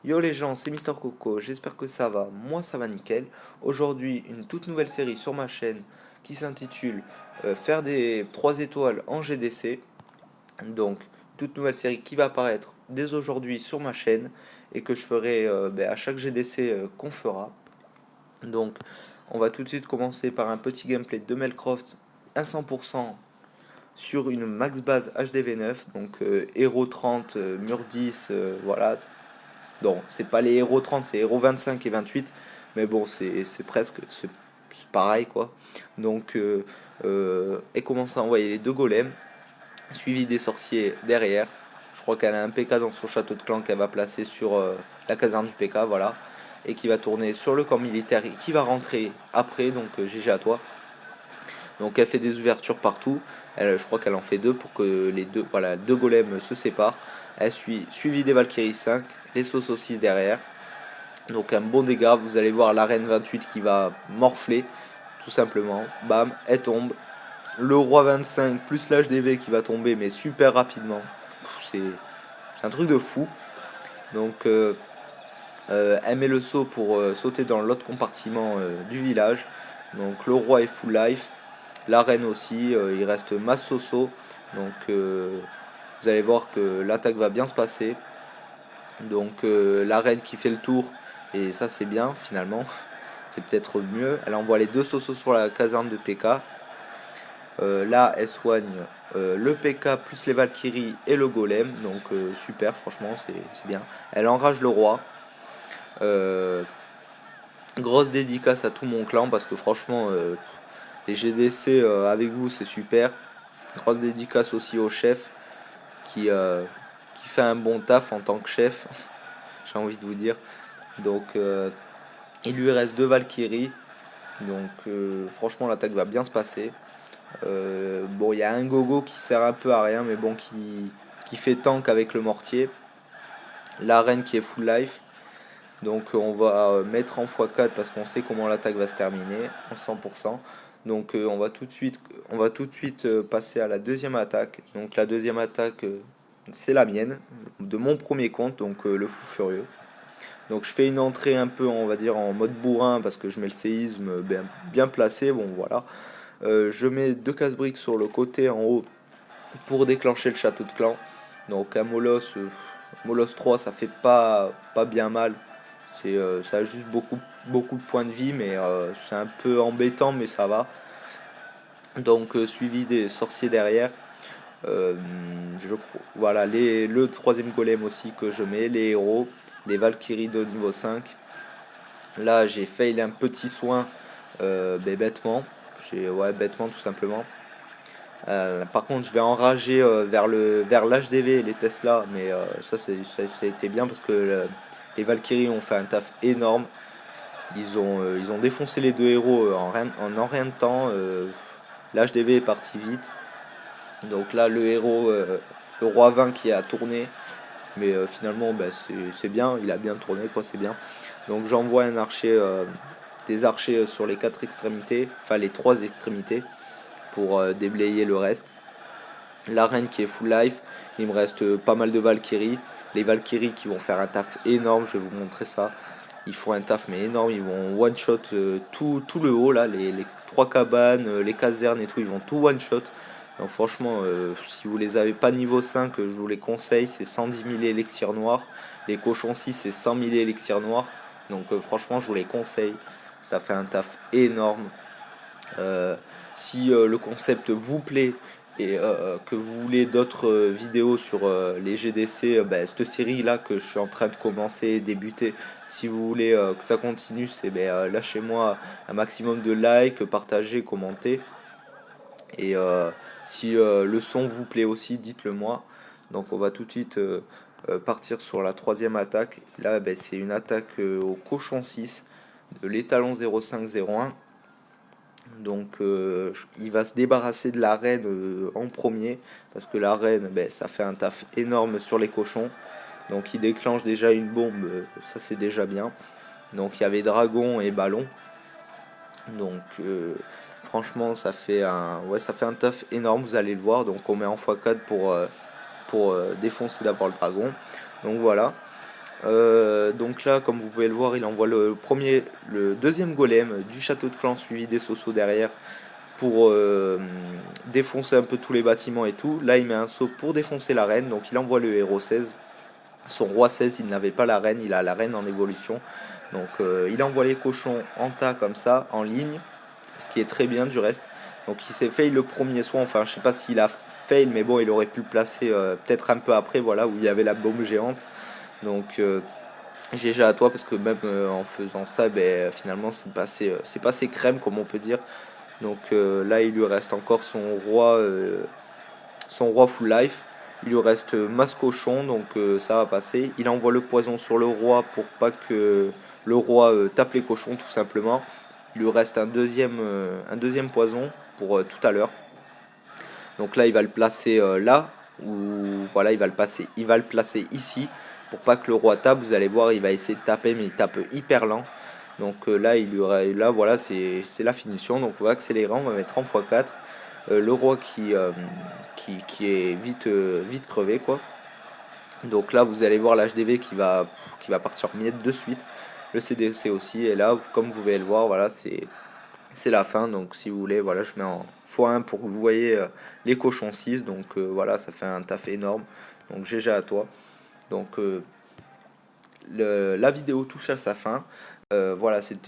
Yo les gens, c'est Mister Coco, j'espère que ça va, moi ça va nickel. Aujourd'hui, une toute nouvelle série sur ma chaîne qui s'intitule Faire des 3 étoiles en GDC. Donc, toute nouvelle série qui va apparaître dès aujourd'hui sur ma chaîne et que je ferai à chaque GDC qu'on fera. Donc, on va tout de suite commencer par un petit gameplay de Melcroft à 100% sur une max base HDV9, donc héros 30, mur 10, voilà. Non, c'est pas les héros 30, c'est héros 25 et 28. Mais bon, c'est presque c'est pareil quoi. Donc, elle commence à envoyer les deux golems, suivi des sorciers derrière. Je crois qu'elle a un PK dans son château de clan qu'elle va placer sur la caserne du PK, voilà. Et qui va tourner sur le camp militaire et qui va rentrer après. Donc, GG à toi. Donc, elle fait des ouvertures partout. Je crois qu'elle en fait deux pour que les deux, voilà, deux golems se séparent. Elle suivi des Valkyries 5, les sauces 6 derrière. Donc un bon dégât, vous allez voir la reine 28 qui va morfler, tout simplement. Bam, elle tombe. Le roi 25 plus l'HDV qui va tomber, mais super rapidement. C'est un truc de fou. Donc elle met le saut pour sauter dans l'autre compartiment du village. Donc le roi est full life. La reine aussi, il reste Massoso. Donc vous allez voir que l'attaque va bien se passer. Donc la reine qui fait le tour, et ça c'est bien finalement, c'est peut-être mieux. Elle envoie les deux Sosos sur la caserne de PK. Là elle soigne le PK plus les Valkyries et le golem, donc super, franchement c'est bien. Elle enrage le roi. Euh, Grosse dédicace à tout mon clan parce que franchement les GDC avec vous c'est super. Grosse dédicace aussi au chef qui, euh, qui fait un bon taf en tant que chef, j'ai envie de vous dire. Donc il lui reste deux Valkyries. Donc franchement l'attaque va bien se passer. Bon, il y a un gogo qui sert un peu à rien, mais bon, qui fait tank avec le mortier. La reine qui est full life. Donc on va mettre en x4 parce qu'on sait comment l'attaque va se terminer en 100%. Donc on va tout de suite passer à la deuxième attaque. Donc la deuxième attaque, c'est la mienne, de mon premier compte, donc le fou furieux. Donc je fais une entrée un peu, on va dire, en mode bourrin parce que je mets le séisme bien placé. Bon voilà. Je mets deux casse-briques sur le côté en haut pour déclencher le château de clan. Donc un Molos 3 ça fait pas bien mal. Ça a juste beaucoup de points de vie, mais c'est un peu embêtant, mais ça va. Donc suivi des sorciers derrière. Euh, voilà, le troisième golem aussi que je mets, les héros, les Valkyries de niveau 5. Là j'ai fail un petit soin bêtement. Ouais, bêtement tout simplement. Par contre, je vais enrager vers l'HDV et les Tesla, mais ça a été bien parce que les Valkyries ont fait un taf énorme. Ils ont défoncé les deux héros en rien de temps. L'HDV est parti vite. Donc là, le héros, le roi 20 qui a tourné, mais finalement, bah, c'est bien, il a bien tourné, quoi, c'est bien. Donc j'envoie des archers sur les quatre extrémités, enfin les trois extrémités, pour déblayer le reste. La reine qui est full life. Il me reste pas mal de Valkyries. Les Valkyries qui vont faire un taf énorme, je vais vous montrer ça. Ils font un taf mais énorme, ils vont one shot tout le haut là, les trois cabanes, les casernes et tout, ils vont tout one shot. Donc franchement, si vous les avez pas niveau 5, je vous les conseille, c'est 110 000 élixirs noirs. Les cochons 6 c'est 100 000 élixirs noirs. Donc franchement, je vous les conseille. Ça fait un taf énorme. Si le concept vous plaît et que vous voulez d'autres vidéos sur les GDC, cette série là que je suis en train de commencer et débuter, si vous voulez que ça continue, c'est lâchez-moi un maximum de likes, partagez, commentez. Et si le son vous plaît aussi, dites-le moi. Donc on va tout de suite partir sur la troisième attaque. Là, c'est une attaque au cochon 6 de l'étalon 0501. Donc il va se débarrasser de la reine en premier parce que la reine ça fait un taf énorme sur les cochons. Donc il déclenche déjà une bombe, ça c'est déjà bien. Donc il y avait dragon et ballon. Donc franchement ça fait un taf énorme, vous allez le voir. Donc on met en x4 pour défoncer d'abord le dragon. Donc voilà. Donc là, comme vous pouvez le voir, il envoie le deuxième golem du château de clan suivi des Sosos derrière pour défoncer un peu tous les bâtiments et tout. Là, il met un saut pour défoncer la reine, donc il envoie le héros 16. Son roi 16, il n'avait pas la reine, il a la reine en évolution. Donc il envoie les cochons en tas comme ça, en ligne, ce qui est très bien du reste. Donc il s'est fail le premier soin, enfin je sais pas s'il a fail, mais bon, il aurait pu le placer peut-être un peu après, voilà, où il y avait la bombe géante. Donc GG à toi, parce que même en faisant ça, ben, finalement c'est passé crème, comme on peut dire. Donc là, il lui reste encore son roi full life. Il lui reste masse cochon, donc ça va passer. Il envoie le poison sur le roi pour pas que le roi tape les cochons, tout simplement. Il lui reste un deuxième poison pour tout à l'heure. Donc là, il va le placer là, ou voilà, il va le placer ici pour pas que le roi tape. Vous allez voir, il va essayer de taper, mais il tape hyper lent. Donc là, voilà, c'est la finition. Donc on va accélérer, on va mettre en x4. Le roi qui est vite crevé, quoi. Donc là, vous allez voir l'HDV qui va partir miette de suite. Le CDC aussi. Et là, comme vous pouvez le voir, voilà, c'est la fin. Donc si vous voulez, voilà, je mets en x1 pour que vous voyez les cochons 6. Donc voilà, ça fait un taf énorme. Donc GG à toi. Donc la vidéo touche à sa fin. Voilà, c'était